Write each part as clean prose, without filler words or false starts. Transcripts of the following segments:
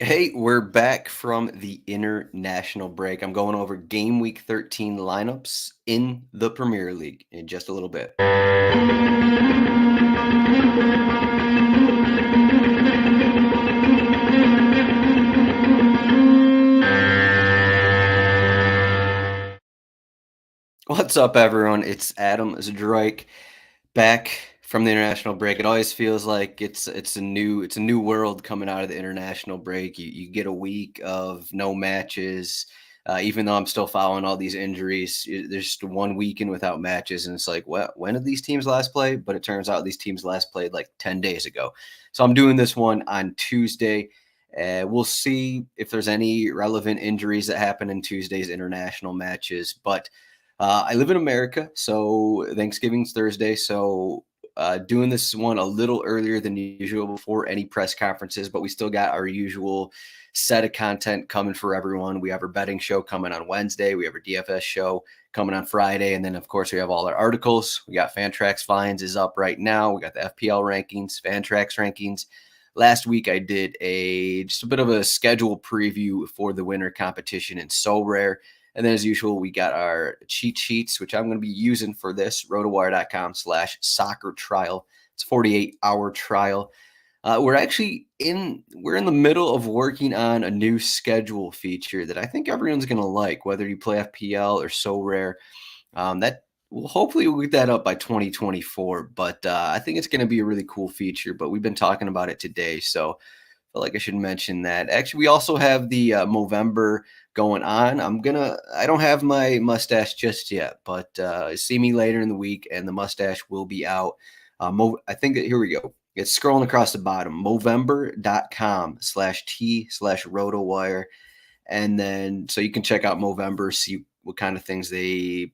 Hey, we're back from the international break. I'm going over game week 13 lineups in the Premier League in just a little bit. What's up, everyone? It's Adam Zdroik back from the international break. It always feels like it's a new world coming out of the international break. You get a week of no matches. Even though I'm still following all these injuries, there's just one weekend without matches, and it's like, well, when did these teams last play? But it turns out these teams last played like 10 days ago. So I'm doing this one on Tuesday. We'll see if there's any relevant injuries that happen in Tuesday's international matches. But I live in America, so Thanksgiving's Thursday. So doing this one a little earlier than usual before any press conferences, but we still got our usual set of content coming for everyone. We have our betting show coming on Wednesday. We have our DFS show coming on Friday. And then, of course, we have all our articles. We got Fantrax Finds is up right now. We got the FPL rankings, Fantrax rankings. Last week, I did just a bit of a schedule preview for the winter competition in Sorare. And then, as usual, we got our cheat sheets, which I'm going to be using for this, rotowire.com/soccer trial. It's a 48-hour trial. We're in the middle of working on a new schedule feature that I think everyone's going to like, whether you play FPL or So Rare. That will hopefully we'll get that up by 2024. But I think it's going to be a really cool feature. But we've been talking about it today, so I feel like I should mention that. Actually, we also have the Movember going on. I don't have my mustache just yet, but see me later in the week, and the mustache will be out. I think that here we go. It's scrolling across the bottom, movember.com/t/rotowire. And then so you can check out Movember, see what kind of things they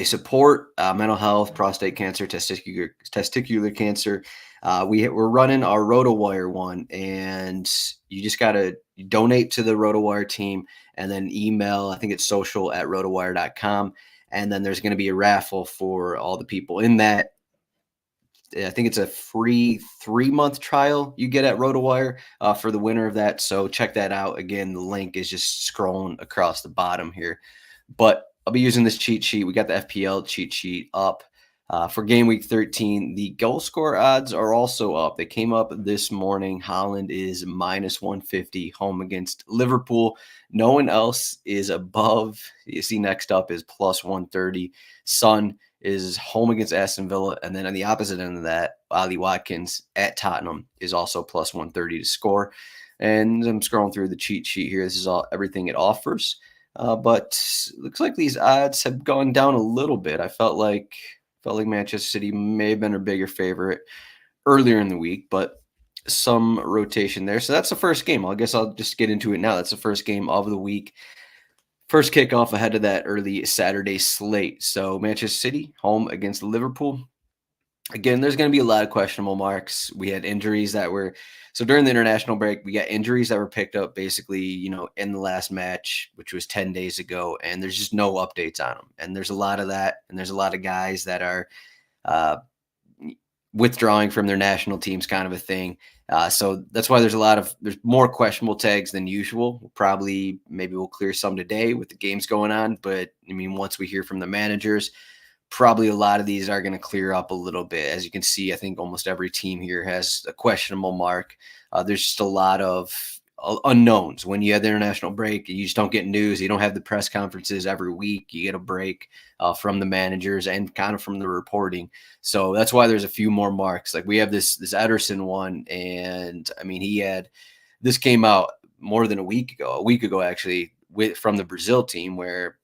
support: mental health, prostate cancer, testicular cancer. We're running our RotoWire one, and you just gotta donate to the RotoWire team, and then email. I think it's social@rotowire.com, and then there's going to be a raffle for all the people in that. I think it's a free 3-month trial you get at RotoWire for the winner of that. So check that out. Again, the link is just scrolling across the bottom here. But I'll be using this cheat sheet. We got the FPL cheat sheet up for game week 13. The goal score odds are also up. They came up this morning. Holland is -150 home against Liverpool. No one else is above. You see, next up is +130. Son is home against Aston Villa. And then on the opposite end of that, Ollie Watkins at Tottenham is also +130 to score. And I'm scrolling through the cheat sheet here. This is everything it offers. But looks like these odds have gone down a little bit. I felt like Manchester City may have been a bigger favorite earlier in the week, but some rotation there. So that's the first game. I guess I'll just get into it now. That's the first game of the week. First kickoff ahead of that early Saturday slate. So Manchester City home against Liverpool. Again, there's going to be a lot of questionable marks. We had injuries that were so during the international break, we got injuries that were picked up basically, in the last match, which was 10 days ago, and there's just no updates on them. And there's a lot of that, and there's a lot of guys that are uh, withdrawing from their national teams, kind of a thing. So that's why there's more questionable tags than usual. Maybe we'll clear some today with the games going on, but I mean, once we hear from the managers, probably a lot of these are going to clear up a little bit. As you can see, I think almost every team here has a questionable mark. There's just a lot of unknowns. When you have the international break, you just don't get news. You don't have the press conferences every week. You get a break from the managers and kind of from the reporting. So that's why there's a few more marks. Like we have this Ederson one, and I mean this came out more than a week ago actually, from the Brazil team, where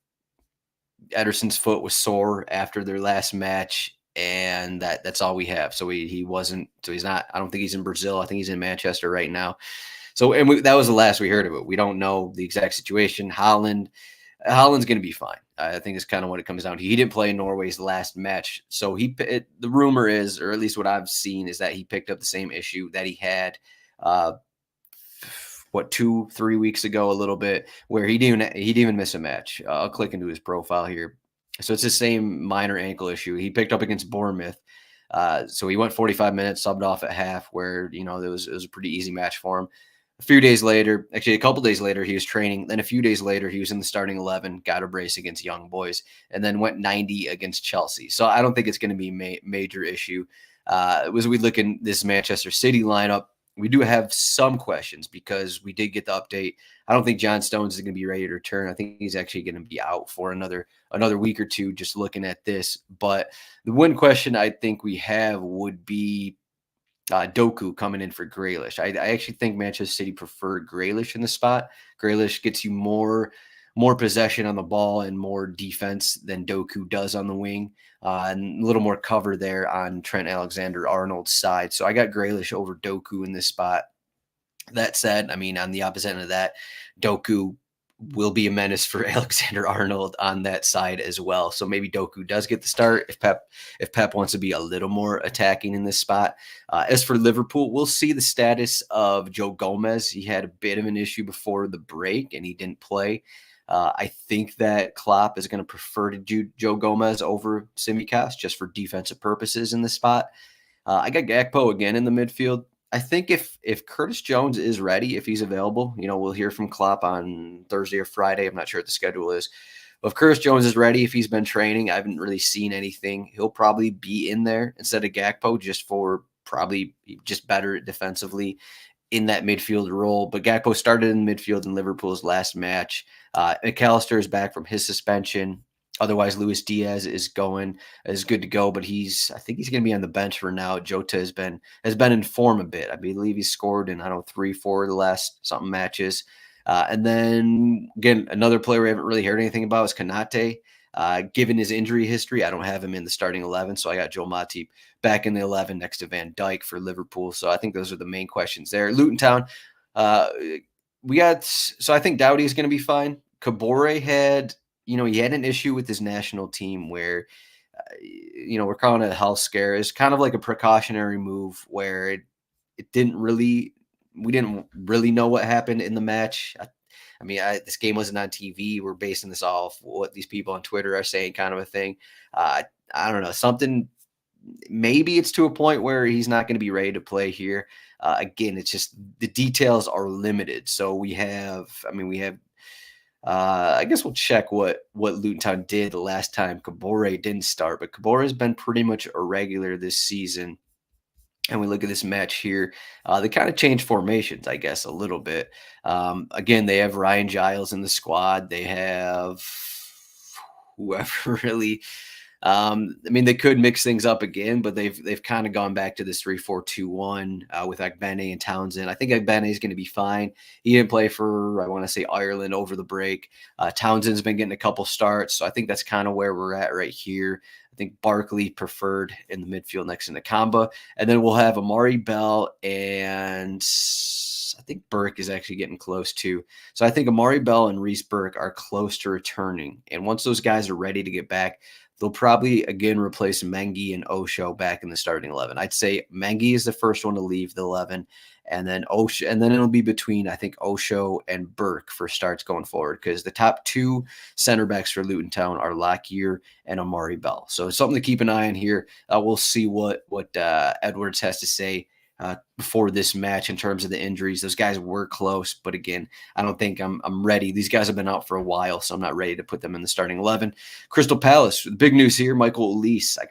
Ederson's foot was sore after their last match, and that's all we have. So he wasn't. So he's not. I don't think he's in Brazil. I think he's in Manchester right now. So that was the last we heard of it. We don't know the exact situation. Holland's going to be fine. I think it's kind of what it comes down to. He didn't play in Norway's last match, so the rumor is, or at least what I've seen, is that he picked up the same issue that he had. 2-3 weeks ago, a little bit, where he didn't even miss a match. I'll click into his profile here. So it's the same minor ankle issue he picked up against Bournemouth. So he went 45 minutes, subbed off at half, where it was a pretty easy match for him. A few days later, actually a couple days later, he was training. Then a few days later, he was in the starting 11, got a brace against Young Boys, and then went 90 against Chelsea. So I don't think it's going to be a major issue. As we look in this Manchester City lineup, we do have some questions because we did get the update. I don't think John Stones is going to be ready to return. I think he's actually going to be out for another week or two, just looking at this. But the one question I think we have would be Doku coming in for Grealish. I actually think Manchester City prefer Grealish in the spot. Grealish gets you more possession on the ball and more defense than Doku does on the wing, and a little more cover there on Trent Alexander-Arnold's side. So I got Grealish over Doku in this spot. That said, I mean, on the opposite end of that, Doku will be a menace for Alexander-Arnold on that side as well. So maybe Doku does get the start if Pep wants to be a little more attacking in this spot. As for Liverpool, we'll see the status of Joe Gomez. He had a bit of an issue before the break and he didn't play. I think that Klopp is going to prefer to do Joe Gomez over Tsimikas just for defensive purposes in this spot. I got Gakpo again in the midfield. I think if Curtis Jones is ready, if he's available, we'll hear from Klopp on Thursday or Friday. I'm not sure what the schedule is. But if Curtis Jones is ready, if he's been training, I haven't really seen anything. He'll probably be in there instead of Gakpo probably just better defensively in that midfield role. But Gakpo started in midfield in Liverpool's last match. McAllister is back from his suspension. Otherwise, Luis Diaz is good to go, but I think he's going to be on the bench for now. Jota has been in form a bit. I believe he's scored in 3, 4 of the last something matches. And then again, another player we haven't really heard anything about is Konate. Given his injury history, I don't have him in the starting 11, so I got Joel Matip back in the 11 next to Van Dijk for Liverpool. So I think those are the main questions there. Luton Town, I think Doughty is going to be fine. Kabore had he had an issue with his national team where, we're calling it a health scare. It's kind of like a precautionary move where we didn't really know what happened in the match. This game wasn't on TV. We're basing this off what these people on Twitter are saying, kind of a thing. I don't know, something. Maybe it's to a point where he's not going to be ready to play here. Again, it's just the details are limited. So we have. I guess we'll check what Luton Town did the last time Kabore didn't start, but Kabore has been pretty much a regular this season. And we look at this match here. They kind of changed formations, I guess, a little bit. Again, they have Ryan Giles in the squad. They have whoever really. They could mix things up again, but they've kind of gone back to this 3-4-2-1 with Agbene and Townsend. I think Agbene is going to be fine. He didn't play for, I want to say, Ireland over the break. Townsend's been getting a couple starts, so I think that's kind of where we're at right here. I think Barkley preferred in the midfield next to Nakamba. And then we'll have Amari Bell and I think Burke is actually getting close too. So I think Amari Bell and Reece Burke are close to returning. And once those guys are ready to get back, they'll probably again replace Mengi and Osho back in the starting 11. I'd say Mengi is the first one to leave the 11, and then Osho, and then it'll be between I think Osho and Burke for starts going forward because the top two center backs for Luton Town are Lockyer and Amari Bell. So it's something to keep an eye on here. We'll see what Edwards has to say before this match in terms of the injuries. Those guys were close, but again, I don't think I'm ready. These guys have been out for a while, so I'm not ready to put them in the starting 11. Crystal Palace, the big news here, Michael Olise. I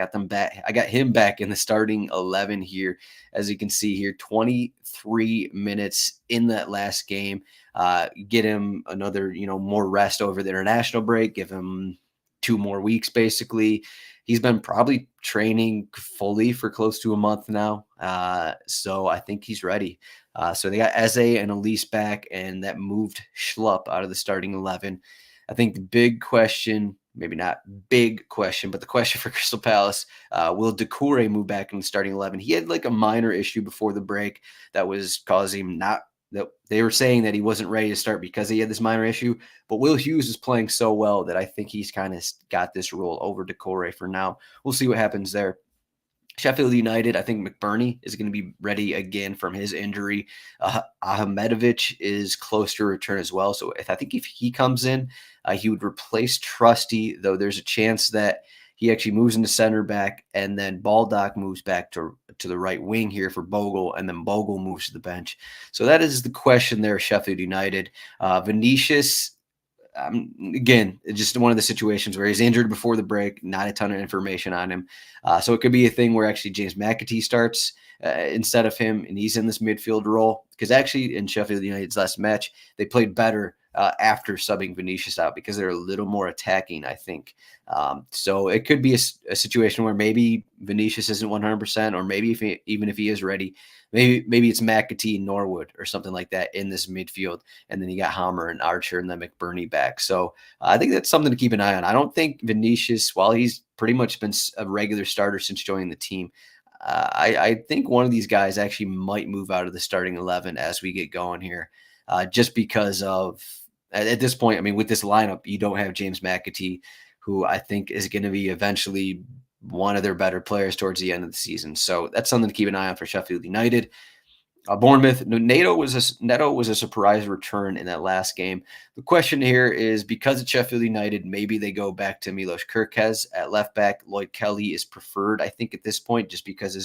got him back in the starting 11 here. As you can see here, 23 minutes in that last game. Get him another, more rest over the international break. Give him 2 more weeks, basically. He's been probably training fully for close to a month now. So I think he's ready. So they got Eze and Elise back, and that moved Schlupp out of the starting 11. I think the big question, maybe not big question, but the question for Crystal Palace, will Doucouré move back in the starting 11? He had like a minor issue before the break that was causing him that they were saying that he wasn't ready to start because he had this minor issue, but Will Hughes is playing so well that I think he's kind of got this role over Doucouré for now. We'll see what happens there. Sheffield United, I think McBurney is going to be ready again from his injury. Ahmedovich is close to return as well. So I think if he comes in, he would replace Trusty, though there's a chance that he actually moves into center back, and then Baldock moves back to the right wing here for Bogle, and then Bogle moves to the bench. So that is the question there, Sheffield United. Vinicius, again, it's just one of the situations where he's injured before the break, not a ton of information on him. So it could be a thing where actually James McAtee starts instead of him, and he's in this midfield role. Because actually in Sheffield United's last match, they played better after subbing Vinicius out because they're a little more attacking, I think. So it could be a situation where maybe Vinicius isn't 100%, or maybe even if he is ready, maybe it's McAtee and Norwood or something like that in this midfield. And then you got Hammer and Archer and then McBurney back. So I think that's something to keep an eye on. I don't think Vinicius, while he's pretty much been a regular starter since joining the team, I think one of these guys actually might move out of the starting 11 as we get going here, just because of, at this point, I mean, with this lineup, you don't have James McAtee, who I think is going to be eventually one of their better players towards the end of the season. So that's something to keep an eye on for Sheffield United. Bournemouth, Neto was a surprise return in that last game. The question here is, because of Sheffield United, maybe they go back to Milos Kerkez at left back. Lloyd Kelly is preferred, I think, at this point, just because of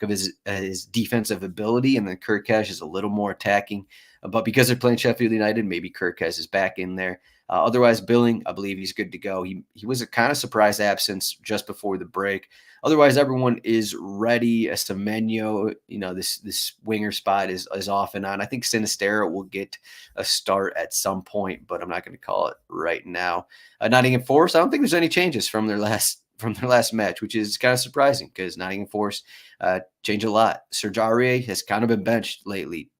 his defensive ability, and then Kerkez is a little more attacking. But because they're playing Sheffield United, maybe Kerkez is back in there. Otherwise, Billing, I believe he's good to go. He was a kind of surprise absence just before the break. Otherwise, everyone is ready. Semenyo, this winger spot is off and on. I think Sinistera will get a start at some point, but I'm not going to call it right now. Nottingham Forest, I don't think there's any changes from their last match, which is kind of surprising because Nottingham Forest changed a lot. Serge Aurier has kind of been benched lately.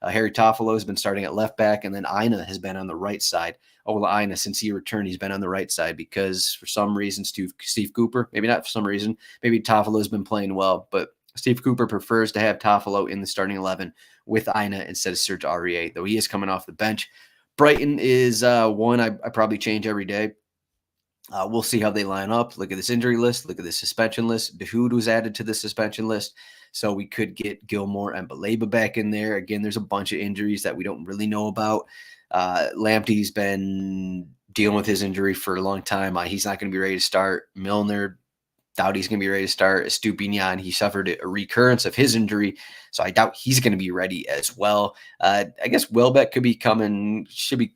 Harry Toffolo has been starting at left back, and then Aina has been on the right side. Ola Aina, since he returned, he's been on the right side because for some reason, Steve Cooper, maybe not for some reason, maybe Toffolo has been playing well, but Steve Cooper prefers to have Toffolo in the starting 11 with Aina instead of Serge Aurier, though he is coming off the bench. Brighton is one I probably change every day. We'll see how they line up. Look at this injury list. Look at this suspension list. Dahoud was added to the suspension list. So we could get Gilmore and Baleba back in there. Again, there's a bunch of injuries that we don't really know about. Lamptey's been dealing with his injury for a long time. He's not going to be ready to start. Milner, doubt he's going to be ready to start. Estupinian, he suffered a recurrence of his injury, so I doubt he's going to be ready as well. I guess Welbeck should be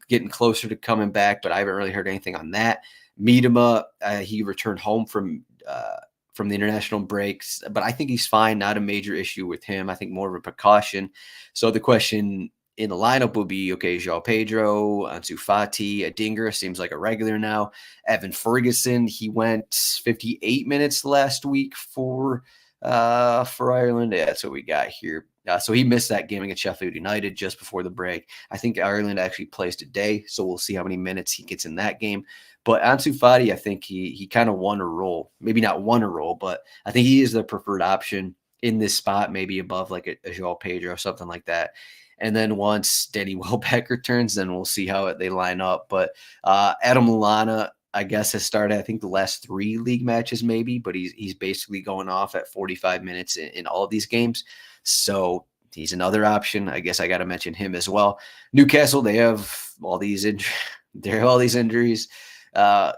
getting closer to coming back, but I haven't really heard anything on that. Miedema, he returned home from the international breaks, but I think he's fine. Not a major issue with him. I think more of a precaution. So the question in the lineup will be, okay, João Pedro, Ansu Fati, Adingra seems like a regular now. Evan Ferguson, he went 58 minutes last week for Ireland. Yeah, that's what we got here. So he missed that game against Sheffield United just before the break. I think Ireland actually plays today, so we'll see how many minutes he gets in that game. But Ansu Fati, I think he kind of won a role. Maybe not won a role, but I think he is the preferred option in this spot, maybe above like a João Pedro or something like that. And then once Danny Welbeck returns, then we'll see how they line up. But Adam Lallana, I guess, has started, I think, the last 3 league matches maybe, but he's basically going off at 45 minutes in all of these games. So he's another option. I guess I got to mention him as well. Newcastle, they have all these injuries.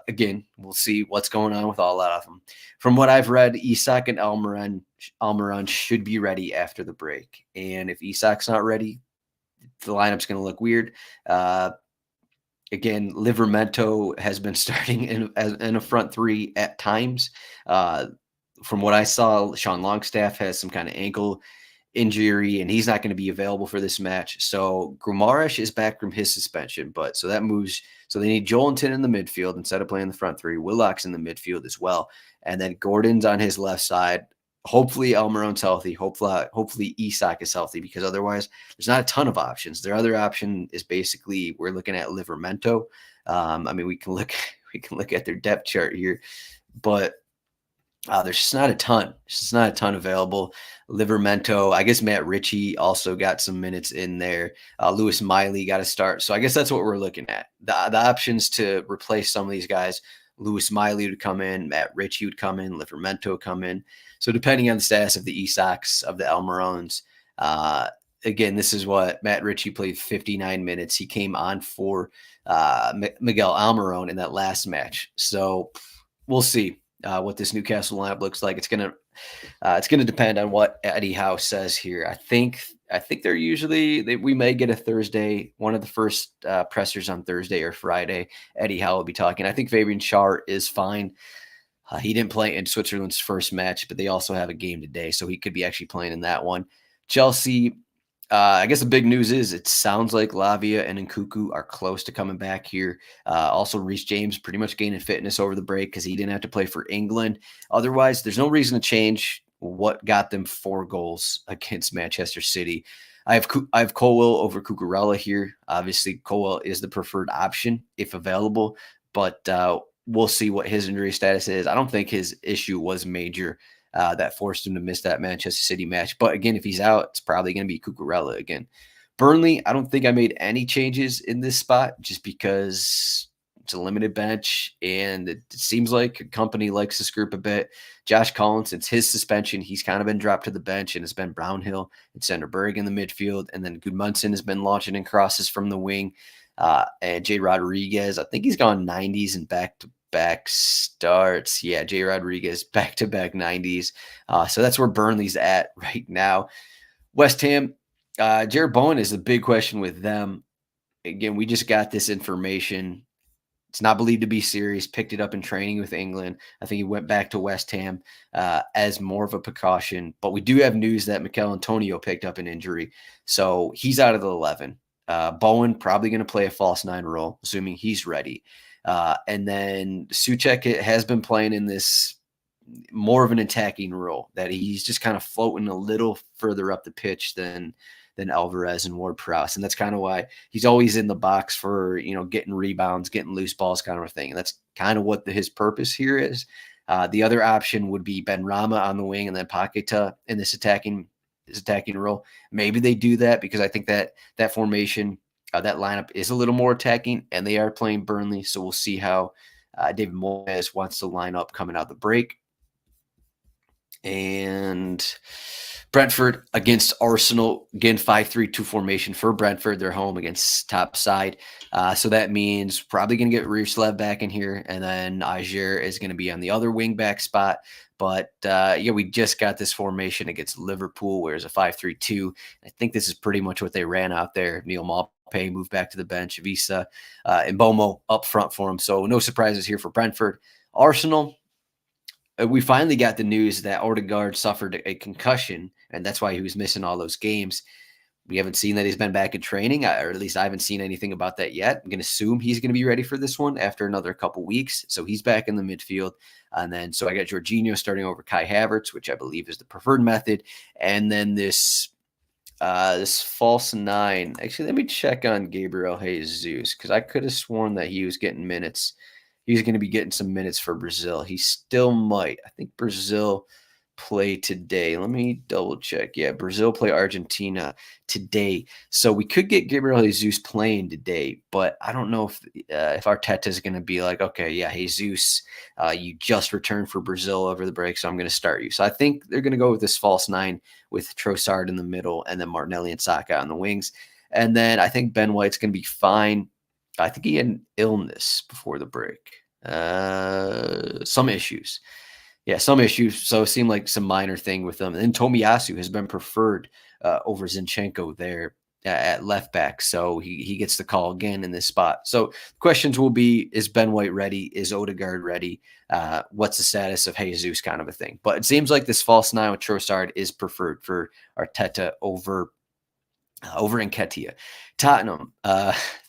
Again, we'll see what's going on with all that of them. From what I've read, Isak and Almiron should be ready after the break. And if Isak's not ready, the lineup's going to look weird. Again, Livramento has been starting in a front 3 at times. From what I saw, Sean Longstaff has some kind of ankle injury, and he's not going to be available for this match. So Grumarish is back from his suspension, but so that moves. So they need Joelinton in the midfield instead of playing the front 3. Willock's in the midfield as well, and then Gordon's on his left side. Hopefully Almiron's healthy. Hopefully Isak is healthy, because otherwise there's not a ton of options. Their other option is basically we're looking at Livramento. I mean, we can look at their depth chart here, but there's just not a ton. There's just not a ton available. Livramento, I guess Matt Ritchie also got some minutes in there. Lewis Miley got a start. So I guess that's what we're looking at. The options to replace some of these guys. Lewis Miley would come in, Matt Ritchie would come in, Livramento come in. So depending on the status of the Isaks, of the Almirons, again, this is what Matt Ritchie played 59 minutes. He came on for Miguel Almiron in that last match. So we'll see. what this Newcastle lineup looks like. It's gonna depend on what Eddie Howe says here. I think we may get a Thursday, one of the first pressers on Thursday or Friday. Eddie Howe will be talking. I think Fabian Schär is fine. He didn't play in Switzerland's first match, but they also have a game today, so he could be actually playing in that one. Chelsea, I guess the big news is it sounds like Lavia and Nkunku are close to coming back here. Also, Reece James pretty much gaining fitness over the break because he didn't have to play for England. Otherwise, there's no reason to change what got them 4 goals against Manchester City. I have Colwell over Cucurella here. Obviously, Colwell is the preferred option if available, but we'll see what his injury status is. I don't think his issue was major that forced him to miss that Manchester City match. But again, if he's out, it's probably going to be Cucurella again. Burnley, I don't think I made any changes in this spot just because it's a limited bench and it seems like a company likes this group a bit. Josh Collins, since his suspension, he's kind of been dropped to the bench, and it's been Brownhill and Senderberg in the midfield. And then Gudmundsson has been launching in crosses from the wing. And Jay Rodriguez, I think he's gone 90s and back-to-back starts. Yeah, Jay Rodriguez, back-to-back 90s. So that's where Burnley's at right now. West Ham, Jared Bowen is the big question with them. Again, we just got this information. It's not believed to be serious. Picked it up in training with England. I think he went back to West Ham as more of a precaution. But we do have news that Mikel Antonio picked up an injury. So he's out of the 11. Bowen probably going to play a false 9 role, assuming he's ready. And then Souček has been playing in this more of an attacking role, that he's just kind of floating a little further up the pitch than Alvarez and Ward-Prowse. And that's kind of why he's always in the box for, getting rebounds, getting loose balls kind of a thing. And that's kind of what his purpose here is. The other option would be Ben Rama on the wing and then Paqueta in this attacking role. Maybe they do that because I think that formation, that lineup is a little more attacking, and they are playing Burnley. So we'll see how David Moyes wants to line up coming out the break. And Brentford against Arsenal, again, 5-3-2 formation for Brentford. They're home against top side. So that means probably going to get Roerslev back in here. And then Ajer is going to be on the other wing back spot. But we just got this formation against Liverpool, where it's a 5-3-2. I think this is pretty much what they ran out there. Neil Maupay moved back to the bench, Visa and Bomo up front for him. So no surprises here for Brentford. Arsenal, we finally got the news that Odegaard suffered a concussion, and that's why he was missing all those games. We haven't seen that he's been back in training, or at least I haven't seen anything about that yet. I'm going to assume he's going to be ready for this one after another couple weeks. So he's back in the midfield. And then, so I got Jorginho starting over Kai Havertz, which I believe is the preferred method. And then this false 9. Actually, let me check on Gabriel Jesus, because I could have sworn that he was getting minutes. He's going to be getting some minutes for Brazil. He still might. I think Brazil play today. Let me double check. Yeah, Brazil play Argentina today. So we could get Gabriel Jesus playing today, but I don't know if Arteta is going to be like, okay, yeah, Jesus, you just returned for Brazil over the break, so I'm going to start you. So I think they're going to go with this false 9 with Trossard in the middle and then Martinelli and Saka on the wings. And then I think Ben White's going to be fine. I think he had an illness before the break. Some issues. Yeah, some issues. So it seemed like some minor thing with them. And then Tomiyasu has been preferred over Zinchenko there at left back. So he gets the call again in this spot. So questions will be, is Ben White ready? Is Odegaard ready? What's the status of Jesus kind of a thing? But it seems like this false 9 with Trossard is preferred for Arteta over Nketiah. Tottenham,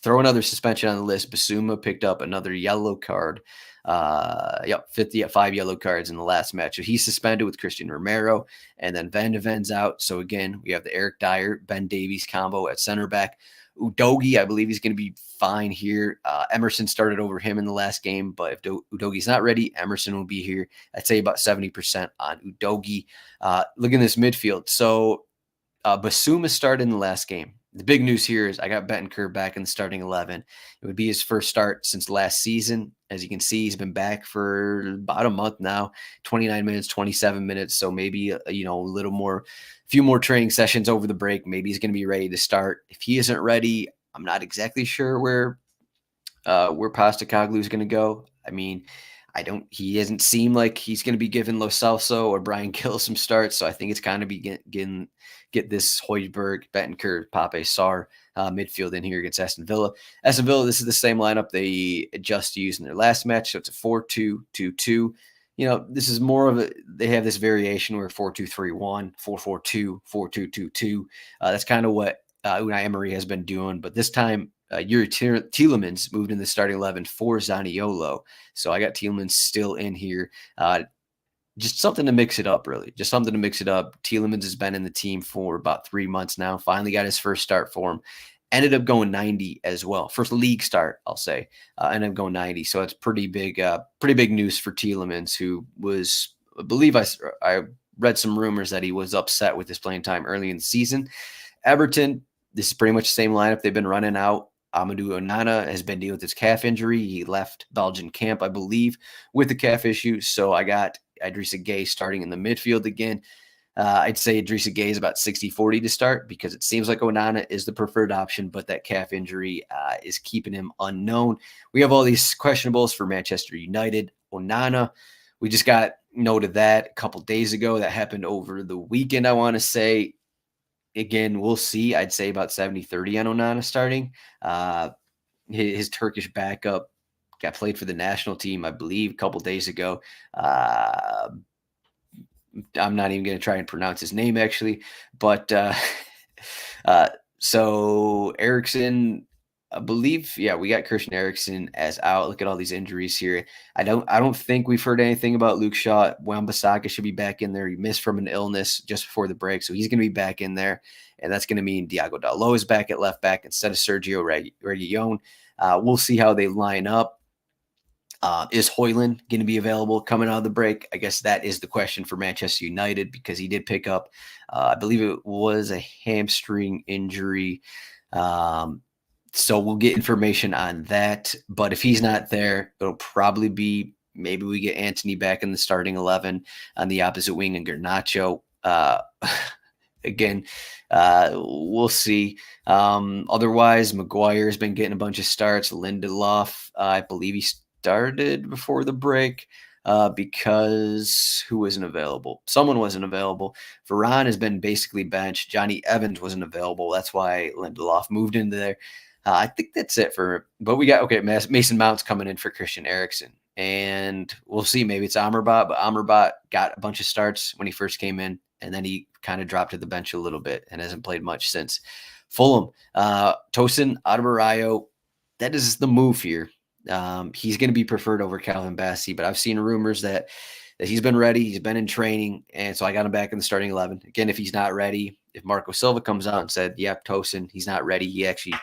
throw another suspension on the list. Basuma picked up another yellow card. 5 yellow cards in the last match. So he's suspended with Christian Romero, and then Van de Ven's out. So again, we have the Eric Dyer, Ben Davies combo at center back. Udogie, I believe he's going to be fine here. Emerson started over him in the last game, but if Udogie's not ready, Emerson will be here. I'd say about 70% on Udogie. Look at this midfield. So Basuma started in the last game. The big news here is I got Bentancur back in the starting 11. It would be his first start since last season. As you can see, he's been back for about a month now, 29 minutes, 27 minutes. So maybe, a few more training sessions over the break. Maybe he's going to be ready to start. If he isn't ready, I'm not exactly sure where Postecoglou is going to go. I mean, He doesn't seem like he's going to be giving Lo Celso or Brian Gill some starts. So I think it's kind of get this Højbjerg, Bentancur, Pape, Sarr midfield in here against Aston Villa. Aston Villa, this is the same lineup they just used in their last match. So it's a 4-2-2-2. This is more of they have this variation where 4-2-3-1, 4-4-2, 4-2-2-2. That's kind of what Unai Emery has been doing. But this time, Yuri Tielemans moved in the starting 11 for Zaniolo. So I got Tielemans still in here. Just something to mix it up, really. Just something to mix it up. Tielemans has been in the team for about 3 months now. Finally got his first start for him. Ended up going 90 as well. First league start, I'll say. Ended up going 90. So it's pretty big news for Tielemans, who was, I believe I read some rumors that he was upset with his playing time early in the season. Everton, this is pretty much the same lineup they've been running out. Amadou Onana has been dealing with his calf injury. He left Belgian camp, I believe, with the calf issue. So I got Idrissa Gueye starting in the midfield again. I'd say Idrissa Gueye is about 60-40 to start because it seems like Onana is the preferred option, but that calf injury is keeping him unknown. We have all these questionables for Manchester United. Onana, we just got note of that a couple days ago. That happened over the weekend, I want to say. Again, we'll see. I'd say about 70-30 on Onana starting. His Turkish backup got played for the national team, I believe, a couple days ago. I'm not even going to try and pronounce his name, actually. But so Eriksen, I believe, we got Christian Eriksen as out. Look at all these injuries here. I don't think we've heard anything about Luke Shaw. Wan-Bissaka should be back in there. He missed from an illness just before the break, so he's going to be back in there, and that's going to mean Diogo Dalot is back at left back instead of Sergio Reguilón. We'll see how they line up. Is Højlund going to be available coming out of the break? I guess that is the question for Manchester United because he did pick up, I believe it was a hamstring injury. So we'll get information on that. But if he's not there, it'll probably be maybe we get Antony back in the starting 11 on the opposite wing and Garnacho. Again, we'll see. Otherwise, Maguire has been getting a bunch of starts. Lindelof, I believe he started before the break because who wasn't available? Someone wasn't available. Varane has been basically benched. Johnny Evans wasn't available. That's why Lindelof moved into there. I think that's it but we got, Mason Mount's coming in for Christian Eriksen. And we'll see. Maybe it's Amrabat, but Amrabat got a bunch of starts when he first came in, and then he kind of dropped to the bench a little bit and hasn't played much since. Fulham, Tosin Adarabioyo, that is the move here. He's going to be preferred over Calvin Bassey, but I've seen rumors that he's been ready. He's been in training, and so I got him back in the starting 11. Again, if he's not ready, if Marco Silva comes out and said, yep, Tosin, he's not ready. He actually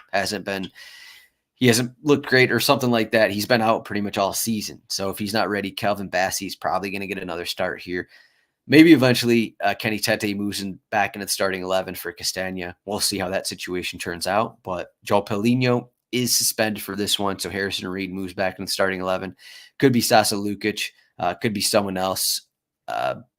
he hasn't looked great or something like that. He's been out pretty much all season. So if he's not ready, Calvin Bassey's probably going to get another start here. Maybe eventually Kenny Tete moves back into the starting 11 for Castagna. We'll see how that situation turns out. But João Paulinho is suspended for this one. So Harrison Reed moves back in the starting 11. Could be Sasa Lukic. Could be someone else.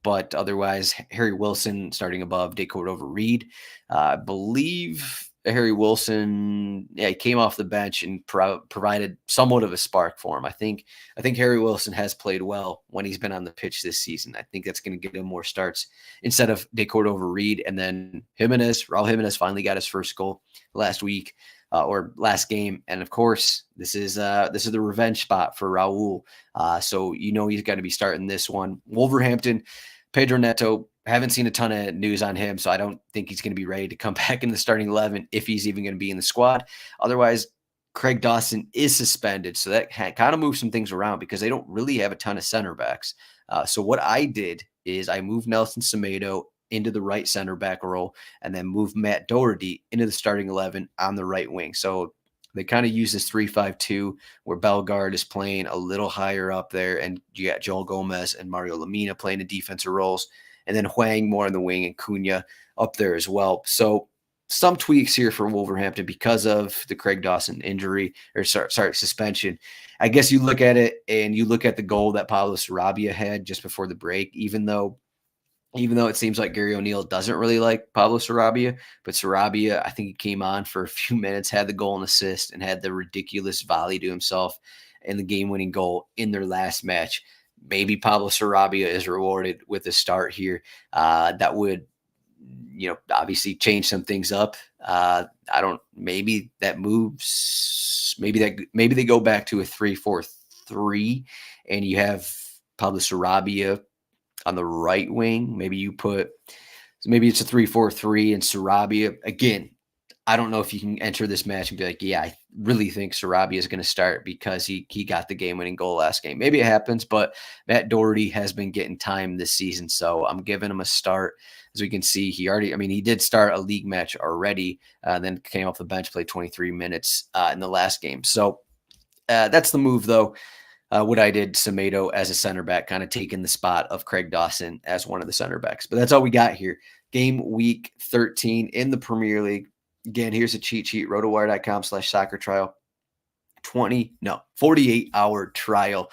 But otherwise, Harry Wilson starting above De Cordova-Reid. I believe Harry Wilson, he came off the bench and provided somewhat of a spark for him. I think Harry Wilson has played well when he's been on the pitch this season. I think that's going to get him more starts instead of De Cordova-Reid. And then Raul Jimenez finally got his first goal last week. Or last game. And of course, this is the revenge spot for Raul. So he's got to be starting this one. Wolverhampton, Pedro Neto, haven't seen a ton of news on him, so I don't think he's going to be ready to come back in the starting 11 if he's even going to be in the squad. Otherwise, Craig Dawson is suspended, so that kind of moves some things around because they don't really have a ton of center backs. So what I did is I moved Nelson Semedo into the right center back role and then move Matt Doherty into the starting 11 on the right wing. So they kind of use this 3-5-2 where Bellegarde is playing a little higher up there, and you got Joel Gomez and Mario Lemina playing the defensive roles, and then Hwang more on the wing and Cunha up there as well. So some tweaks here for Wolverhampton because of the Craig Dawson injury or suspension. I guess you look at it and you look at the goal that Pablo Sarabia had just before the break, even though it seems like Gary O'Neill doesn't really like Pablo Sarabia, but Sarabia, I think he came on for a few minutes, had the goal and assist, and had the ridiculous volley to himself and the game-winning goal in their last match. Maybe Pablo Sarabia is rewarded with a start here. That would, obviously change some things up. Maybe that moves. Maybe they go back to a 3-4-3, and you have Pablo Sarabia on the right wing. Maybe it's a 3-4-3 and Sarabia again. I don't know if you can enter this match and be like, yeah, I really think Sarabia is going to start because he got the game-winning goal last game. Maybe it happens, but Matt Doherty has been getting time this season, so I'm giving him a start. As we can see, he did start a league match already, then came off the bench, played 23 minutes in the last game. So that's the move, though. What I did, Semedo as a center back, kind of taking the spot of Craig Dawson as one of the center backs. But that's all we got here. Game week 13 in the Premier League. Again, here's a cheat sheet, rotowire.com/soccer trial. 48-hour trial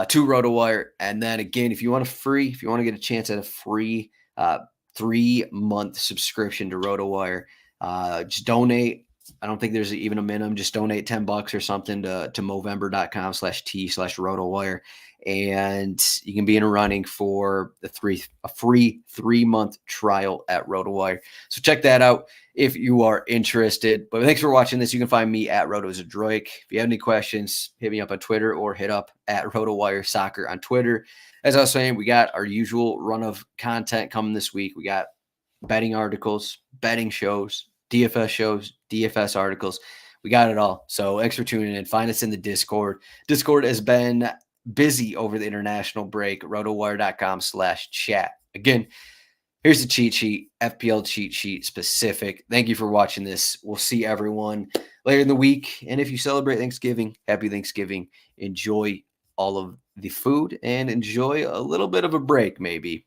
to RotoWire. And then again, if you want to get a chance at a free 3-month subscription to RotoWire, just donate. I don't think there's even a minimum. Just donate $10 or something to Movember.com/T/RotoWire. And you can be in a running for a free 3-month trial at RotoWire. So check that out if you are interested. But thanks for watching this. You can find me at Zdroik. If you have any questions, hit me up on Twitter or hit up at RotoWire Soccer on Twitter. As I was saying, we got our usual run of content coming this week. We got betting articles, betting shows, DFS articles. We got it all. So thanks for tuning in. Find us in the Discord. Discord has been busy over the international break. Rotowire.com/chat. Again, here's the cheat sheet, FPL cheat sheet specific. Thank you for watching this. We'll see everyone later in the week. And if you celebrate Thanksgiving, happy Thanksgiving. Enjoy all of the food and enjoy a little bit of a break, maybe.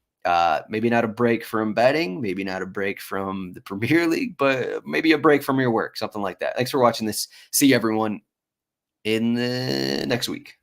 Maybe not a break from betting, maybe not a break from the Premier League, but maybe a break from your work, something like that. Thanks for watching this. See everyone in the next week.